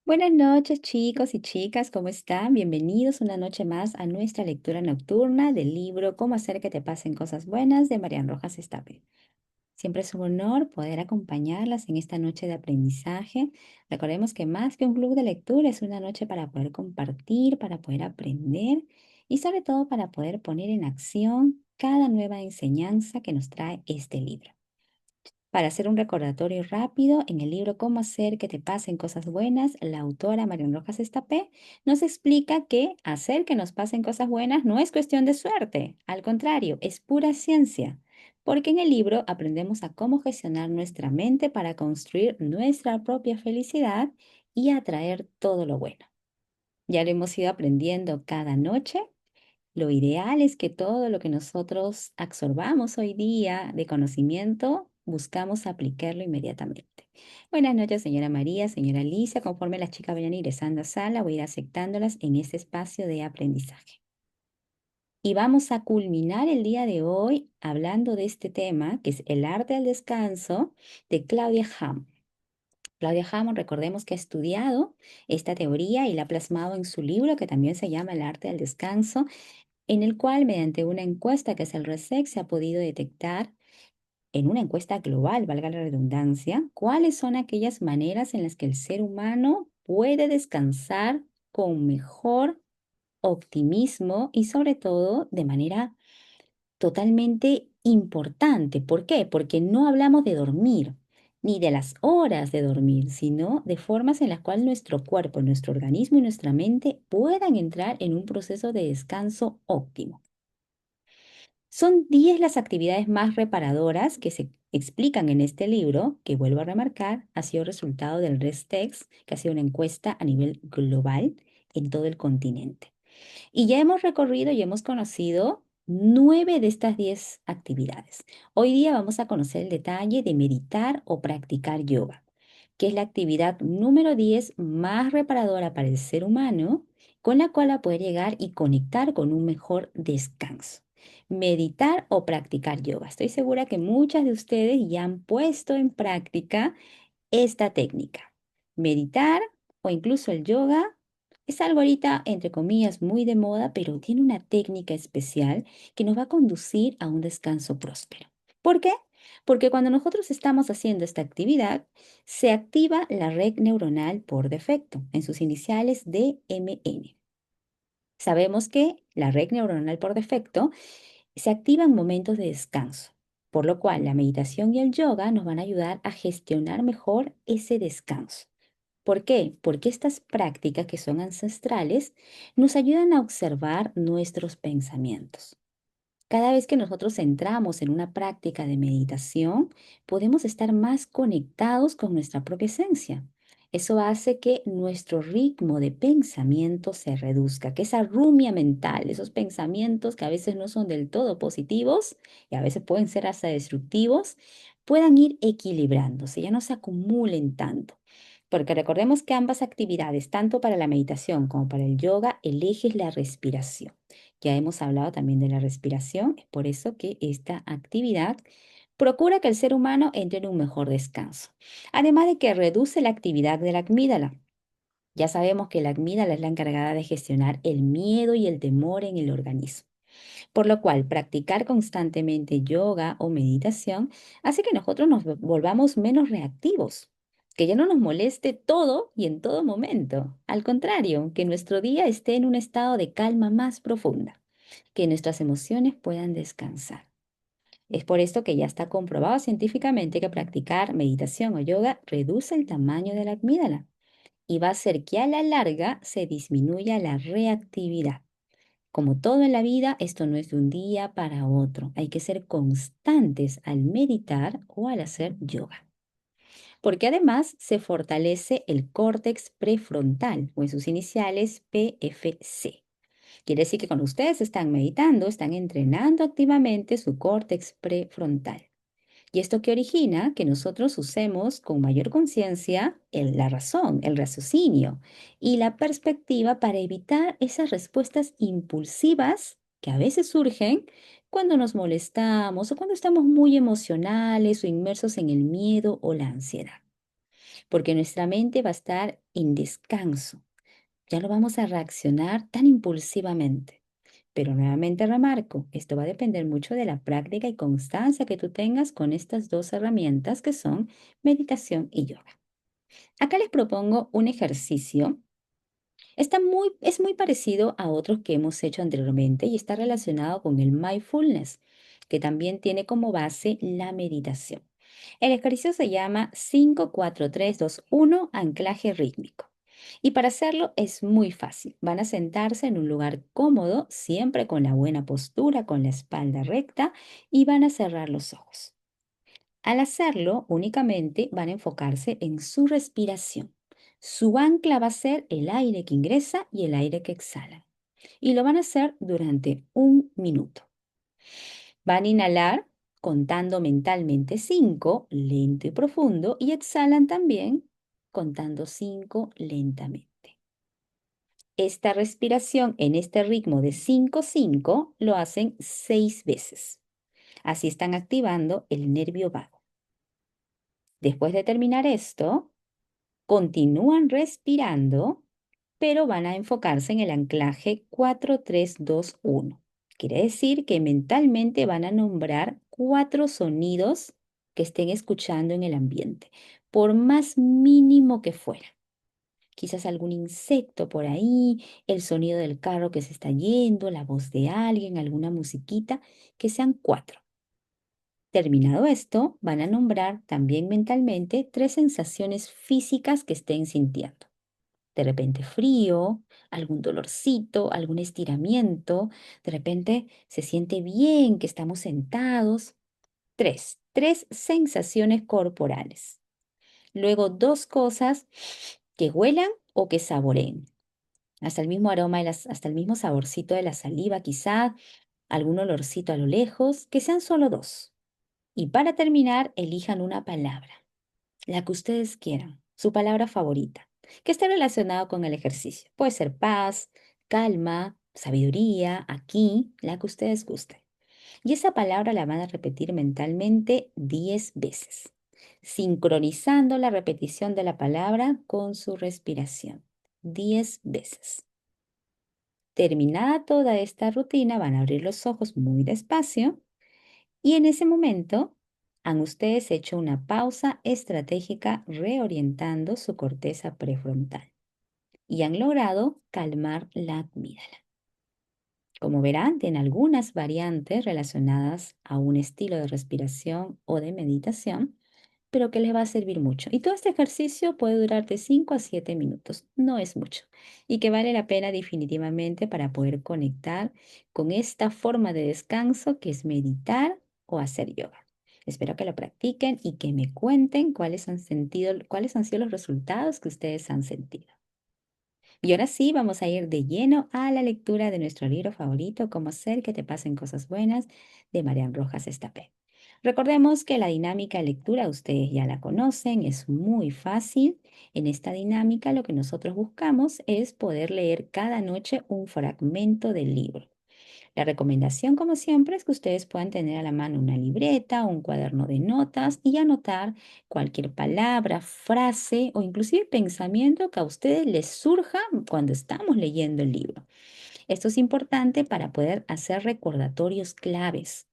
Buenas noches, chicos y chicas, ¿cómo están? Bienvenidos una noche más a nuestra lectura nocturna del libro Cómo hacer que te pasen cosas buenas de Marian Rojas Estapé. Siempre es un honor poder acompañarlas en esta noche de aprendizaje. Recordemos que más que un club de lectura es una noche para poder compartir, para poder aprender y sobre todo para poder poner en acción cada nueva enseñanza que nos trae este libro. Para hacer un recordatorio rápido, en el libro Cómo hacer que te pasen cosas buenas, la autora Marian Rojas Estapé nos explica que hacer que nos pasen cosas buenas no es cuestión de suerte, al contrario, es pura ciencia, porque en el libro aprendemos a cómo gestionar nuestra mente para construir nuestra propia felicidad y atraer todo lo bueno. Ya lo hemos ido aprendiendo cada noche. Lo ideal es que todo lo que nosotros absorbamos hoy día de conocimiento, buscamos aplicarlo inmediatamente. Buenas noches, señora María, señora Alicia. Conforme las chicas vayan ingresando a sala, voy a ir aceptándolas en este espacio de aprendizaje. Y vamos a culminar el día de hoy hablando de este tema, que es el arte del descanso, de Claudia Hamm. Claudia Hammond, recordemos que ha estudiado esta teoría y la ha plasmado en su libro, que también se llama El arte del descanso, en el cual mediante una encuesta que es el RESEC se ha podido detectar en una encuesta global, valga la redundancia, cuáles son aquellas maneras en las que el ser humano puede descansar con mejor optimismo y sobre todo de manera totalmente importante. ¿Por qué? Porque no hablamos de dormir, ni de las horas de dormir, sino de formas en las cuales nuestro cuerpo, nuestro organismo y nuestra mente puedan entrar en un proceso de descanso óptimo. Son 10 las actividades más reparadoras que se explican en este libro, que vuelvo a remarcar, ha sido resultado del RESTEX, que ha sido una encuesta a nivel global en todo el continente. Y ya hemos recorrido y hemos conocido 9 de estas 10 actividades. Hoy día vamos a conocer el detalle de meditar o practicar yoga, que es la actividad número 10 más reparadora para el ser humano, con la cual va a poder llegar y conectar con un mejor descanso. Meditar o practicar yoga. Estoy segura que muchas de ustedes ya han puesto en práctica esta técnica. Meditar o incluso el yoga es algo ahorita, entre comillas, muy de moda, pero tiene una técnica especial que nos va a conducir a un descanso próspero. ¿Por qué? Porque cuando nosotros estamos haciendo esta actividad, se activa la red neuronal por defecto, en sus iniciales DMN. Sabemos que la red neuronal por defecto se activa en momentos de descanso, por lo cual la meditación y el yoga nos van a ayudar a gestionar mejor ese descanso. ¿Por qué? Porque estas prácticas que son ancestrales nos ayudan a observar nuestros pensamientos. Cada vez que nosotros entramos en una práctica de meditación, podemos estar más conectados con nuestra propia esencia. Eso hace que nuestro ritmo de pensamiento se reduzca, que esa rumia mental, esos pensamientos que a veces no son del todo positivos y a veces pueden ser hasta destructivos, puedan ir equilibrándose, ya no se acumulen tanto. Porque recordemos que ambas actividades, tanto para la meditación como para el yoga, el eje es la respiración. Ya hemos hablado también de la respiración, es por eso que esta actividad procura que el ser humano entre en un mejor descanso. Además de que reduce la actividad de la amígdala. Ya sabemos que la amígdala es la encargada de gestionar el miedo y el temor en el organismo. Por lo cual, practicar constantemente yoga o meditación hace que nosotros nos volvamos menos reactivos, que ya no nos moleste todo y en todo momento. Al contrario, que nuestro día esté en un estado de calma más profunda, que nuestras emociones puedan descansar. Es por esto que ya está comprobado científicamente que practicar meditación o yoga reduce el tamaño de la amígdala y va a hacer que a la larga se disminuya la reactividad. Como todo en la vida, esto no es de un día para otro. Hay que ser constantes al meditar o al hacer yoga. Porque además se fortalece el córtex prefrontal o en sus iniciales PFC. Quiere decir que cuando ustedes están meditando, están entrenando activamente su córtex prefrontal. ¿Y esto que origina? Que nosotros usemos con mayor conciencia la razón, el raciocinio y la perspectiva para evitar esas respuestas impulsivas que a veces surgen cuando nos molestamos o cuando estamos muy emocionales o inmersos en el miedo o la ansiedad. porque nuestra mente va a estar en descanso. Ya no vamos a reaccionar tan impulsivamente. Pero nuevamente remarco, esto va a depender mucho de la práctica y constancia que tú tengas con estas dos herramientas que son meditación y yoga. Acá les propongo un ejercicio. Es muy parecido a otros que hemos hecho anteriormente y está relacionado con el mindfulness, que también tiene como base la meditación. El ejercicio se llama 5-4-3-2-1 anclaje rítmico. Y para hacerlo es muy fácil. Van a sentarse en un lugar cómodo, siempre con la buena postura, con la espalda recta, y van a cerrar los ojos. Al hacerlo, únicamente van a enfocarse en su respiración. Su ancla va a ser el aire que ingresa y el aire que exhala. Y lo van a hacer durante 1 minuto. Van a inhalar contando mentalmente 5, lento y profundo, y exhalan también contando 5 lentamente. Esta respiración en este ritmo de 5-5 lo hacen 6 veces. Así están activando el nervio vago. Después de terminar esto, continúan respirando, pero van a enfocarse en el anclaje 4-3-2-1. Quiere decir que mentalmente van a nombrar 4 sonidos que estén escuchando en el ambiente, por más mínimo que fuera. Quizás algún insecto por ahí, el sonido del carro que se está yendo, la voz de alguien, alguna musiquita, que sean 4. Terminado esto, van a nombrar también mentalmente 3 sensaciones físicas que estén sintiendo. De repente frío, algún dolorcito, algún estiramiento, de repente se siente bien que estamos sentados. Tres sensaciones corporales. Luego 2 cosas que huelan o que saboreen. Hasta el mismo aroma, hasta el mismo saborcito de la saliva quizá, algún olorcito a lo lejos, que sean solo 2. Y para terminar, elijan una palabra, la que ustedes quieran, su palabra favorita, que esté relacionada con el ejercicio. Puede ser paz, calma, sabiduría, aquí, la que ustedes gusten. Y esa palabra la van a repetir mentalmente 10 veces, sincronizando la repetición de la palabra con su respiración. 10 veces. Terminada toda esta rutina, van a abrir los ojos muy despacio y en ese momento han ustedes hecho una pausa estratégica reorientando su corteza prefrontal y han logrado calmar la amígdala. Como verán, tiene algunas variantes relacionadas a un estilo de respiración o de meditación, pero que les va a servir mucho. Y todo este ejercicio puede durar de 5 a 7 minutos, no es mucho, y que vale la pena definitivamente para poder conectar con esta forma de descanso que es meditar o hacer yoga. Espero que lo practiquen y que me cuenten cuáles han sido los resultados que ustedes han sentido. Y ahora sí, vamos a ir de lleno a la lectura de nuestro libro favorito, Cómo hacer que te pasen cosas buenas, de Marian Rojas Estapé. Recordemos que la dinámica de lectura ustedes ya la conocen, es muy fácil. En esta dinámica lo que nosotros buscamos es poder leer cada noche un fragmento del libro. La recomendación, como siempre, es que ustedes puedan tener a la mano una libreta o un cuaderno de notas y anotar cualquier palabra, frase o inclusive pensamiento que a ustedes les surja cuando estamos leyendo el libro. Esto es importante para poder hacer recordatorios claves.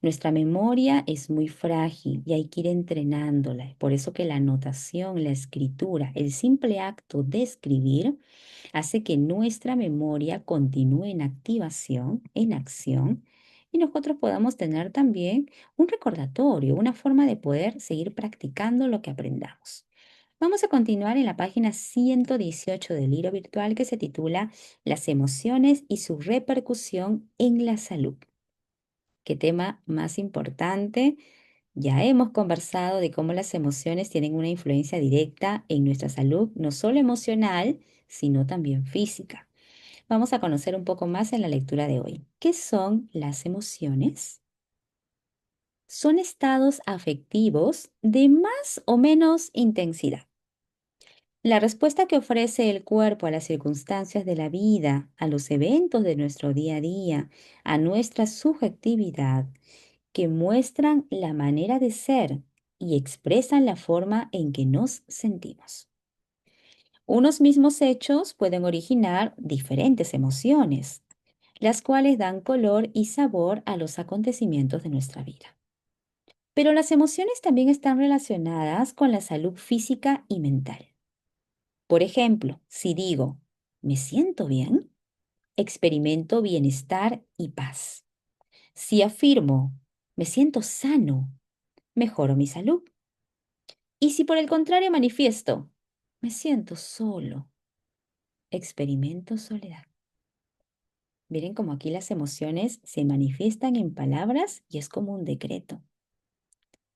Nuestra memoria es muy frágil y hay que ir entrenándola. Por eso que la anotación, la escritura, el simple acto de escribir hace que nuestra memoria continúe en activación, en acción, y nosotros podamos tener también un recordatorio, una forma de poder seguir practicando lo que aprendamos. Vamos a continuar en la página 118 del libro virtual que se titula Las emociones y su repercusión en la salud. ¿Qué tema más importante? Ya hemos conversado de cómo las emociones tienen una influencia directa en nuestra salud, no solo emocional, sino también física. Vamos a conocer un poco más en la lectura de hoy. ¿Qué son las emociones? Son estados afectivos de más o menos intensidad. La respuesta que ofrece el cuerpo a las circunstancias de la vida, a los eventos de nuestro día a día, a nuestra subjetividad, que muestran la manera de ser y expresan la forma en que nos sentimos. Unos mismos hechos pueden originar diferentes emociones, las cuales dan color y sabor a los acontecimientos de nuestra vida. Pero las emociones también están relacionadas con la salud física y mental. Por ejemplo, si digo, me siento bien, experimento bienestar y paz. Si afirmo, me siento sano, mejoro mi salud. Y si por el contrario manifiesto, me siento solo, experimento soledad. Miren cómo aquí las emociones se manifiestan en palabras y es como un decreto.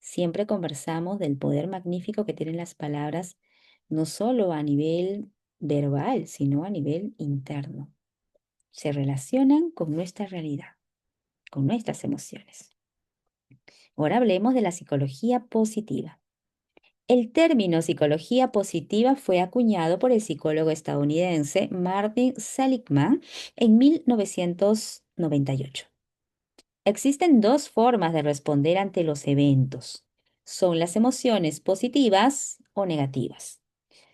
Siempre conversamos del poder magnífico que tienen las palabras, no solo a nivel verbal, sino a nivel interno. Se relacionan con nuestra realidad, con nuestras emociones. Ahora hablemos de la psicología positiva. El término psicología positiva fue acuñado por el psicólogo estadounidense Martin Seligman en 1998. Existen dos formas de responder ante los eventos. Son las emociones positivas o negativas.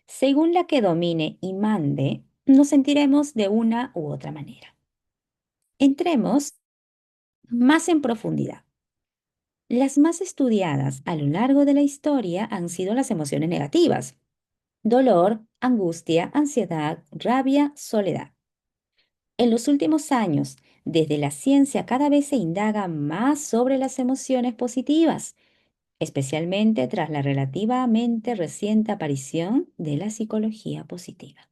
Según la que domine y mande, nos sentiremos de una u otra manera. Entremos más en profundidad. Las más estudiadas a lo largo de la historia han sido las emociones negativas: dolor, angustia, ansiedad, rabia, soledad. En los últimos años, desde la ciencia cada vez se indaga más sobre las emociones positivas, especialmente tras la relativamente reciente aparición de la psicología positiva.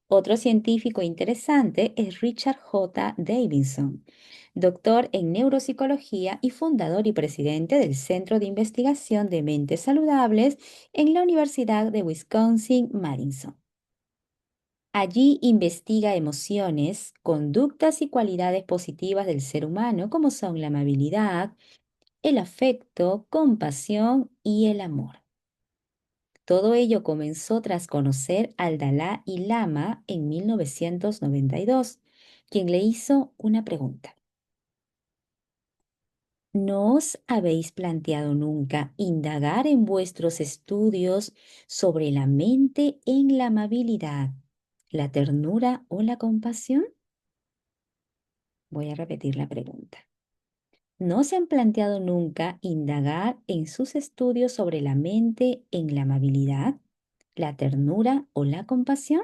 Otro científico interesante es Richard J. Davidson, doctor en neuropsicología y fundador y presidente del Centro de Investigación de Mentes Saludables en la Universidad de Wisconsin-Madison. Allí investiga emociones, conductas y cualidades positivas del ser humano como son la amabilidad, el afecto, compasión y el amor. Todo ello comenzó tras conocer al Dalai Lama en 1992, quien le hizo una pregunta. ¿No os habéis planteado nunca indagar en vuestros estudios sobre la mente en la amabilidad, la ternura o la compasión? Voy a repetir la pregunta. ¿No se han planteado nunca indagar en sus estudios sobre la mente en la amabilidad, la ternura o la compasión?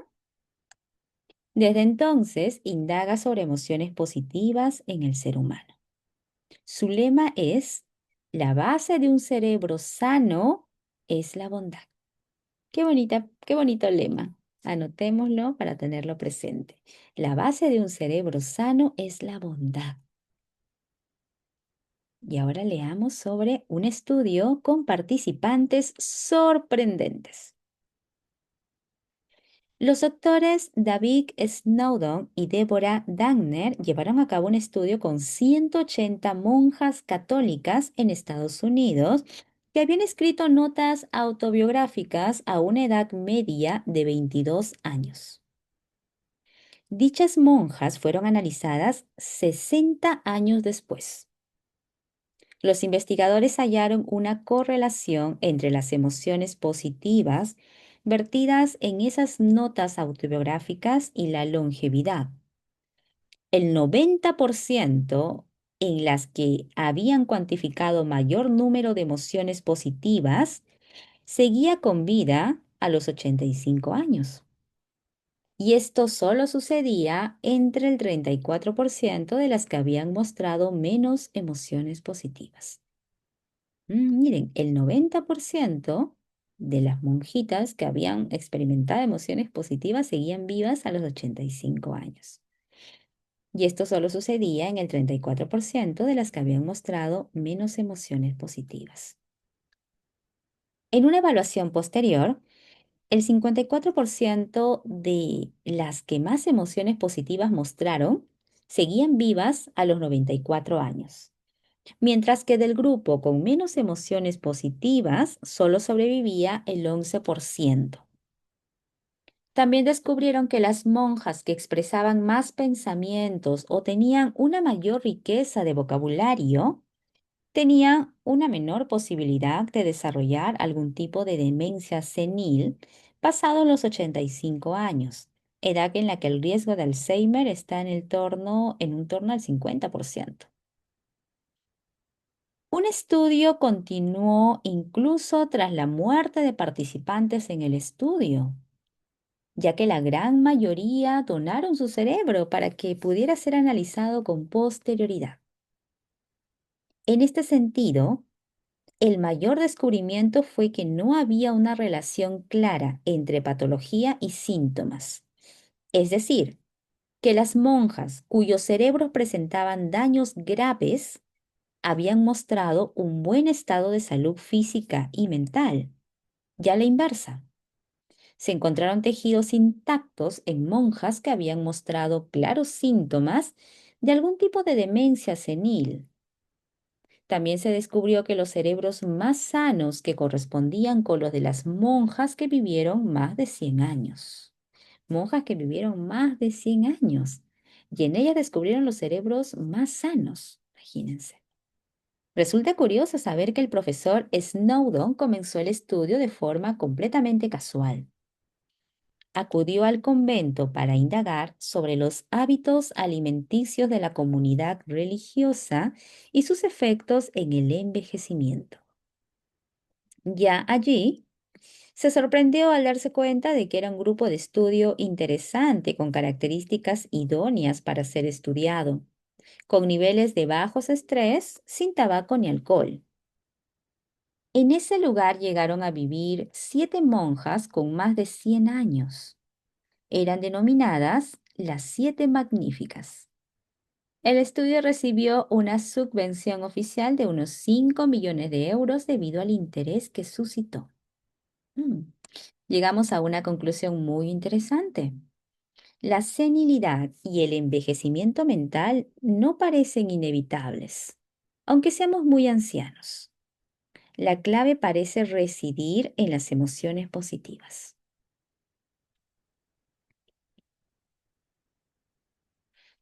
Desde entonces, indaga sobre emociones positivas en el ser humano. Su lema es: la base de un cerebro sano es la bondad. Qué bonito lema. Anotémoslo para tenerlo presente. La base de un cerebro sano es la bondad. Y ahora leamos sobre un estudio con participantes sorprendentes. Los doctores David Snowdon y Deborah Dagner llevaron a cabo un estudio con 180 monjas católicas en Estados Unidos que habían escrito notas autobiográficas a una edad media de 22 años. Dichas monjas fueron analizadas 60 años después. Los investigadores hallaron una correlación entre las emociones positivas vertidas en esas notas autobiográficas y la longevidad. El 90% en las que habían cuantificado mayor número de emociones positivas seguía con vida a los 85 años. Y esto solo sucedía entre el 34% de las que habían mostrado menos emociones positivas. Miren, el 90% de las monjitas que habían experimentado emociones positivas seguían vivas a los 85 años. Y esto solo sucedía en el 34% de las que habían mostrado menos emociones positivas. En una evaluación posterior, el 54% de las que más emociones positivas mostraron seguían vivas a los 94 años, mientras que del grupo con menos emociones positivas solo sobrevivía el 11%. También descubrieron que las monjas que expresaban más pensamientos o tenían una mayor riqueza de vocabulario tenían una menor posibilidad de desarrollar algún tipo de demencia senil pasado los 85 años, edad en la que el riesgo de Alzheimer está en un torno al 50%. Un estudio continuó incluso tras la muerte de participantes en el estudio, ya que la gran mayoría donaron su cerebro para que pudiera ser analizado con posterioridad. En este sentido, el mayor descubrimiento fue que no había una relación clara entre patología y síntomas. Es decir, que las monjas cuyos cerebros presentaban daños graves habían mostrado un buen estado de salud física y mental. Ya a la inversa, se encontraron tejidos intactos en monjas que habían mostrado claros síntomas de algún tipo de demencia senil. También se descubrió que los cerebros más sanos que correspondían con los de las monjas que vivieron más de 100 años. Monjas que vivieron más de 100 años. Y en ellas descubrieron los cerebros más sanos. Imagínense. Resulta curioso saber que el profesor Snowdon comenzó el estudio de forma completamente casual. Acudió al convento para indagar sobre los hábitos alimenticios de la comunidad religiosa y sus efectos en el envejecimiento. Ya allí, se sorprendió al darse cuenta de que era un grupo de estudio interesante con características idóneas para ser estudiado, con niveles de bajos estrés, sin tabaco ni alcohol. En ese lugar llegaron a vivir 7 monjas con más de 100 años. Eran denominadas las 7 magníficas. El estudio recibió una subvención oficial de unos 5 millones de euros debido al interés que suscitó. Mm, Llegamos a una conclusión muy interesante. La senilidad y el envejecimiento mental no parecen inevitables, aunque seamos muy ancianos. La clave parece residir en las emociones positivas.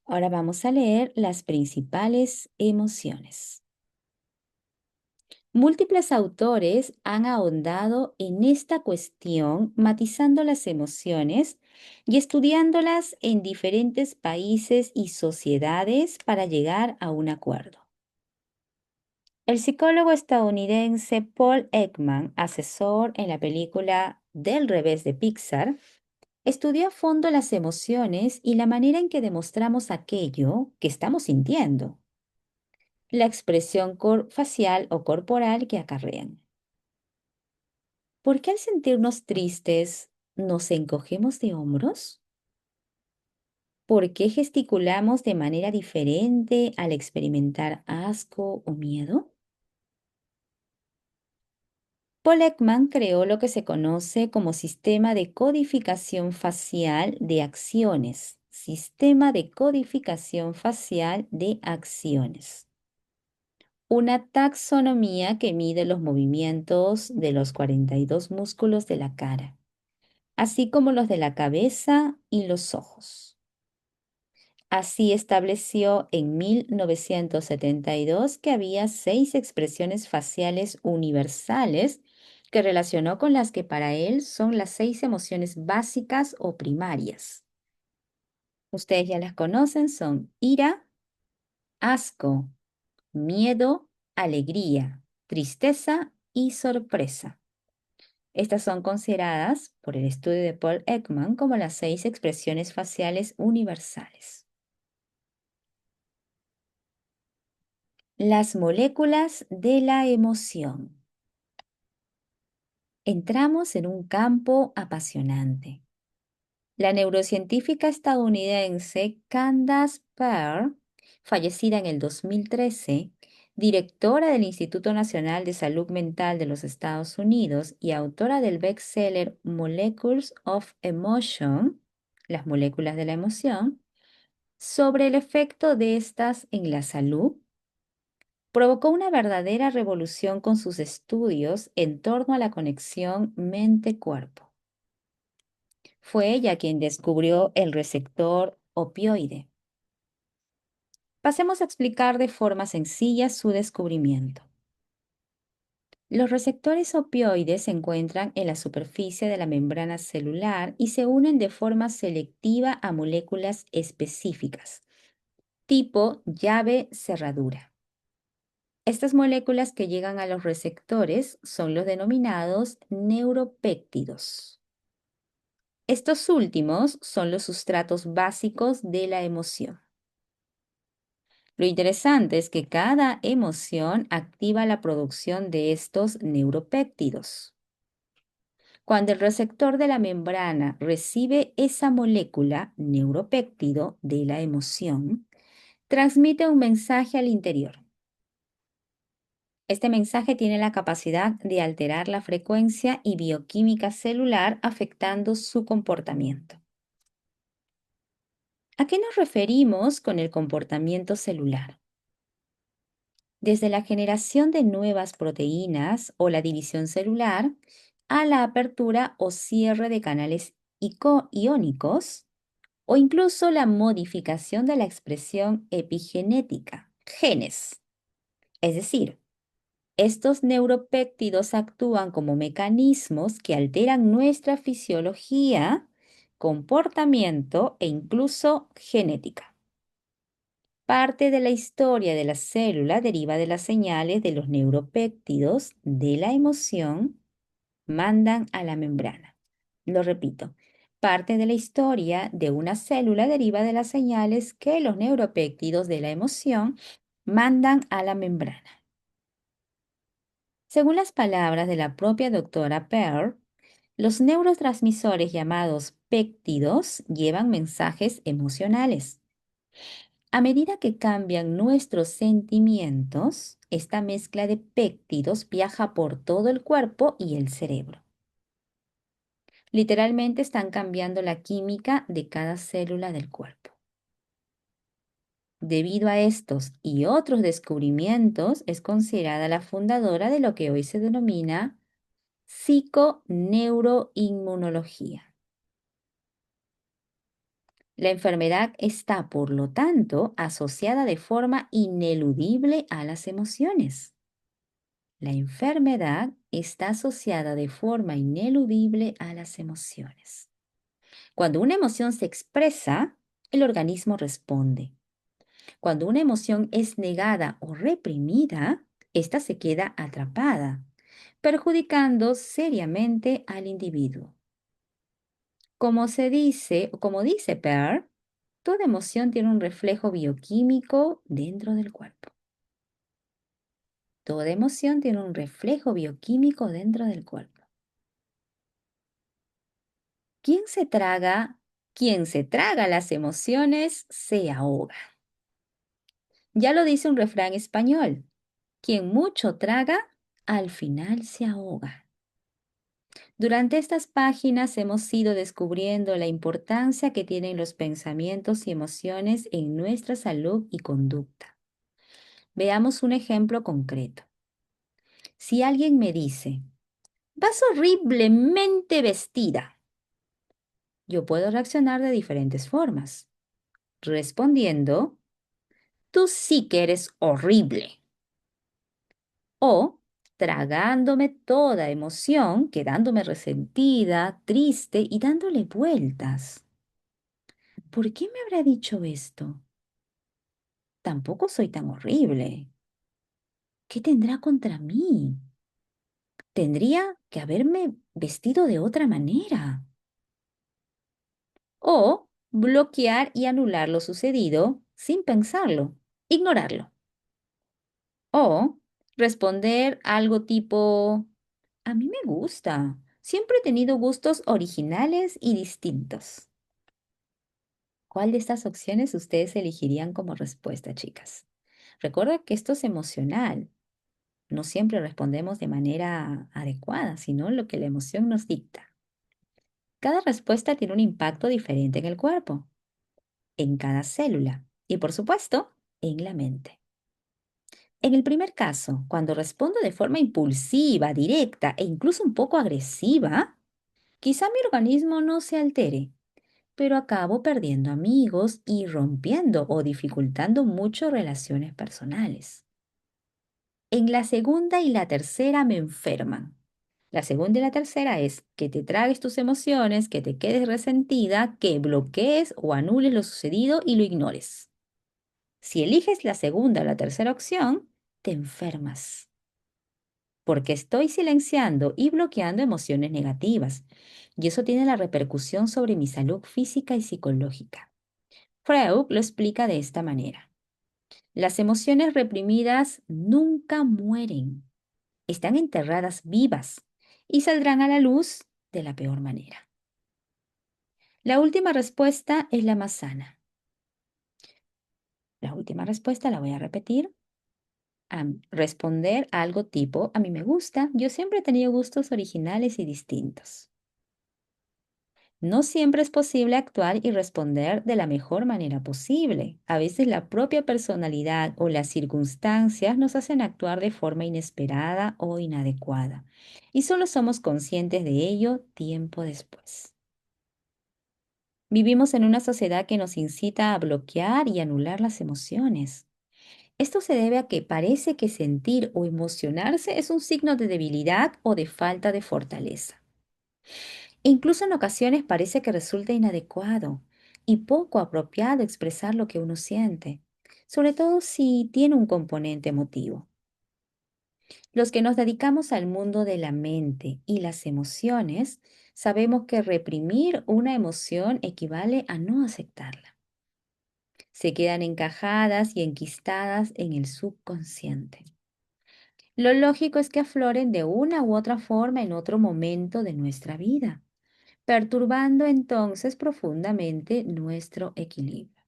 Ahora vamos a leer las principales emociones. Múltiples autores han ahondado en esta cuestión, matizando las emociones y estudiándolas en diferentes países y sociedades para llegar a un acuerdo. El psicólogo estadounidense Paul Ekman, asesor en la película Del revés de Pixar, estudió a fondo las emociones y la manera en que demostramos aquello que estamos sintiendo, la expresión facial o corporal que acarrean. ¿Por qué al sentirnos tristes nos encogemos de hombros? ¿Por qué gesticulamos de manera diferente al experimentar asco o miedo? Paul Ekman creó lo que se conoce como sistema de codificación facial de acciones. Sistema de codificación facial de acciones. Una taxonomía que mide los movimientos de los 42 músculos de la cara, así como los de la cabeza y los ojos. Así estableció en 1972 que había 6 expresiones faciales universales que relacionó con las que para él son las 6 emociones básicas o primarias. Ustedes ya las conocen, son ira, asco, miedo, alegría, tristeza y sorpresa. Estas son consideradas por el estudio de Paul Ekman como las 6 expresiones faciales universales. Las moléculas de la emoción. Entramos en un campo apasionante. La neurocientífica estadounidense Candace Pearl, fallecida en el 2013, directora del Instituto Nacional de Salud Mental de los Estados Unidos y autora del bestseller Molecules of Emotion, las moléculas de la emoción, sobre el efecto de estas en la salud, provocó una verdadera revolución con sus estudios en torno a la conexión mente-cuerpo. Fue ella quien descubrió el receptor opioide. Pasemos a explicar de forma sencilla su descubrimiento. Los receptores opioides se encuentran en la superficie de la membrana celular y se unen de forma selectiva a moléculas específicas, tipo llave cerradura. Estas moléculas que llegan a los receptores son los denominados neuropéptidos. Estos últimos son los sustratos básicos de la emoción. Lo interesante es que cada emoción activa la producción de estos neuropéptidos. Cuando el receptor de la membrana recibe esa molécula neuropéptido de la emoción, transmite un mensaje al interior. Este mensaje tiene la capacidad de alterar la frecuencia y bioquímica celular, afectando su comportamiento. ¿A qué nos referimos con el comportamiento celular? Desde la generación de nuevas proteínas o la división celular, a la apertura o cierre de canales iónicos, o incluso la modificación de la expresión epigenética, genes. Es decir, estos neuropéptidos actúan como mecanismos que alteran nuestra fisiología, comportamiento e incluso genética. Parte de la historia de la célula deriva de las señales de los neuropéptidos de la emoción mandan a la membrana. Lo repito, parte de la historia de una célula deriva de las señales que los neuropéptidos de la emoción mandan a la membrana. Según las palabras de la propia doctora Pearl, los neurotransmisores llamados péptidos llevan mensajes emocionales. A medida que cambian nuestros sentimientos, esta mezcla de péptidos viaja por todo el cuerpo y el cerebro. Literalmente están cambiando la química de cada célula del cuerpo. Debido a estos y otros descubrimientos, es considerada la fundadora de lo que hoy se denomina psiconeuroinmunología. La enfermedad está, por lo tanto, asociada de forma ineludible a las emociones. La enfermedad está asociada de forma ineludible a las emociones. Cuando una emoción se expresa, el organismo responde. Cuando una emoción es negada o reprimida, ésta se queda atrapada, perjudicando seriamente al individuo. Como dice Pearl, toda emoción tiene un reflejo bioquímico dentro del cuerpo. Toda emoción tiene un reflejo bioquímico dentro del cuerpo. ¿Quién se traga? Quien se traga las emociones se ahoga. Ya lo dice un refrán español. Quien mucho traga, al final se ahoga. Durante estas páginas hemos ido descubriendo la importancia que tienen los pensamientos y emociones en nuestra salud y conducta. Veamos un ejemplo concreto. Si alguien me dice, vas horriblemente vestida, yo puedo reaccionar de diferentes formas, respondiendo, tú sí que eres horrible. O tragándome toda emoción, quedándome resentida, triste y dándole vueltas. ¿Por qué me habrá dicho esto? Tampoco soy tan horrible. ¿Qué tendrá contra mí? Tendría que haberme vestido de otra manera. O bloquear y anular lo sucedido sin pensarlo, ignorarlo. O responder algo tipo, a mí me gusta. Siempre he tenido gustos originales y distintos. ¿Cuál de estas opciones ustedes elegirían como respuesta, chicas? Recuerda que esto es emocional. No siempre respondemos de manera adecuada, sino lo que la emoción nos dicta. Cada respuesta tiene un impacto diferente en el cuerpo, en cada célula y, por supuesto, en la mente. En el primer caso, cuando respondo de forma impulsiva, directa e incluso un poco agresiva, quizá mi organismo no se altere, pero acabo perdiendo amigos y rompiendo o dificultando mucho relaciones personales. En la segunda y la tercera me enferman. La segunda y la tercera es que te tragues tus emociones, que te quedes resentida, que bloquees o anules lo sucedido y lo ignores. Si eliges la segunda o la tercera opción, te enfermas, porque estoy silenciando y bloqueando emociones negativas, y eso tiene la repercusión sobre mi salud física y psicológica. Freud lo explica de esta manera. Las emociones reprimidas nunca mueren, están enterradas vivas y saldrán a la luz de la peor manera. La última respuesta es la más sana. La última respuesta la voy a repetir. Responder algo tipo, a mí me gusta, yo siempre he tenido gustos originales y distintos. No siempre es posible actuar y responder de la mejor manera posible. A veces la propia personalidad o las circunstancias nos hacen actuar de forma inesperada o inadecuada. Y solo somos conscientes de ello tiempo después. Vivimos en una sociedad que nos incita a bloquear y anular las emociones. Esto se debe a que parece que sentir o emocionarse es un signo de debilidad o de falta de fortaleza. E incluso en ocasiones parece que resulta inadecuado y poco apropiado expresar lo que uno siente, sobre todo si tiene un componente emotivo. Los que nos dedicamos al mundo de la mente y las emociones, sabemos que reprimir una emoción equivale a no aceptarla. Se quedan encajadas y enquistadas en el subconsciente. Lo lógico es que afloren de una u otra forma en otro momento de nuestra vida, perturbando entonces profundamente nuestro equilibrio.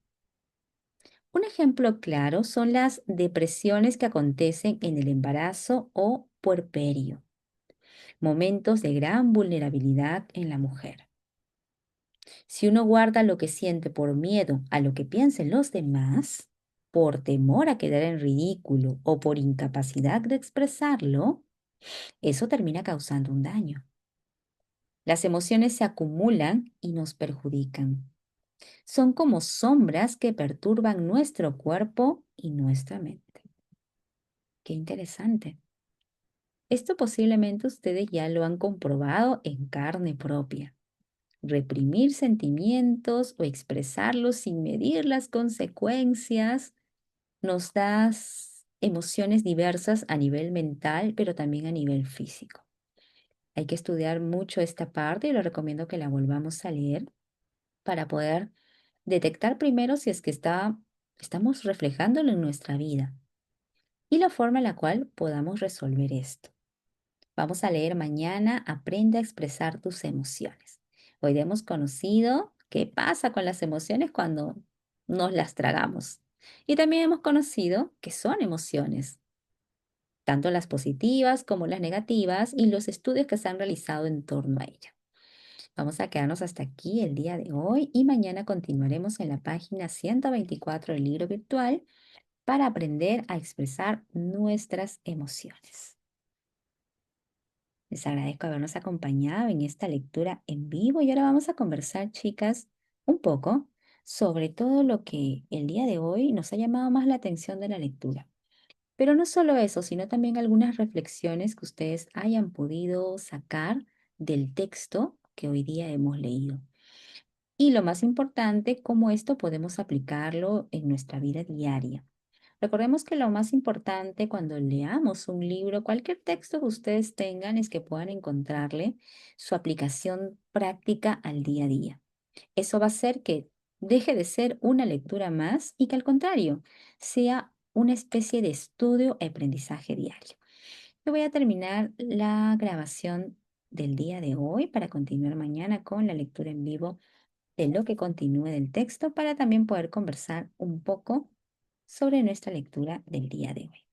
Un ejemplo claro son las depresiones que acontecen en el embarazo o puerperio, momentos de gran vulnerabilidad en la mujer. Si uno guarda lo que siente por miedo a lo que piensen los demás, por temor a quedar en ridículo o por incapacidad de expresarlo, eso termina causando un daño. Las emociones se acumulan y nos perjudican. Son como sombras que perturban nuestro cuerpo y nuestra mente. Qué interesante. Esto posiblemente ustedes ya lo han comprobado en carne propia. Reprimir sentimientos o expresarlos sin medir las consecuencias nos da emociones diversas a nivel mental, pero también a nivel físico. Hay que estudiar mucho esta parte y lo recomiendo que la volvamos a leer para poder detectar primero si es que estamos reflejándolo en nuestra vida y la forma en la cual podamos resolver esto. Vamos a leer mañana Aprende a expresar tus emociones. Hoy hemos conocido qué pasa con las emociones cuando nos las tragamos. Y también hemos conocido qué son emociones, tanto las positivas como las negativas y los estudios que se han realizado en torno a ellas. Vamos a quedarnos hasta aquí el día de hoy y mañana continuaremos en la página 124 del libro virtual para aprender a expresar nuestras emociones. Les agradezco habernos acompañado en esta lectura en vivo y ahora vamos a conversar, chicas, un poco sobre todo lo que el día de hoy nos ha llamado más la atención de la lectura. Pero no solo eso, sino también algunas reflexiones que ustedes hayan podido sacar del texto que hoy día hemos leído. Y lo más importante, cómo esto podemos aplicarlo en nuestra vida diaria. Recordemos que lo más importante cuando leamos un libro, cualquier texto que ustedes tengan, es que puedan encontrarle su aplicación práctica al día a día. Eso va a hacer que deje de ser una lectura más y que al contrario, sea una especie de estudio y aprendizaje diario. Yo voy a terminar la grabación del día de hoy para continuar mañana con la lectura en vivo de lo que continúe del texto para también poder conversar un poco sobre nuestra lectura del día de hoy.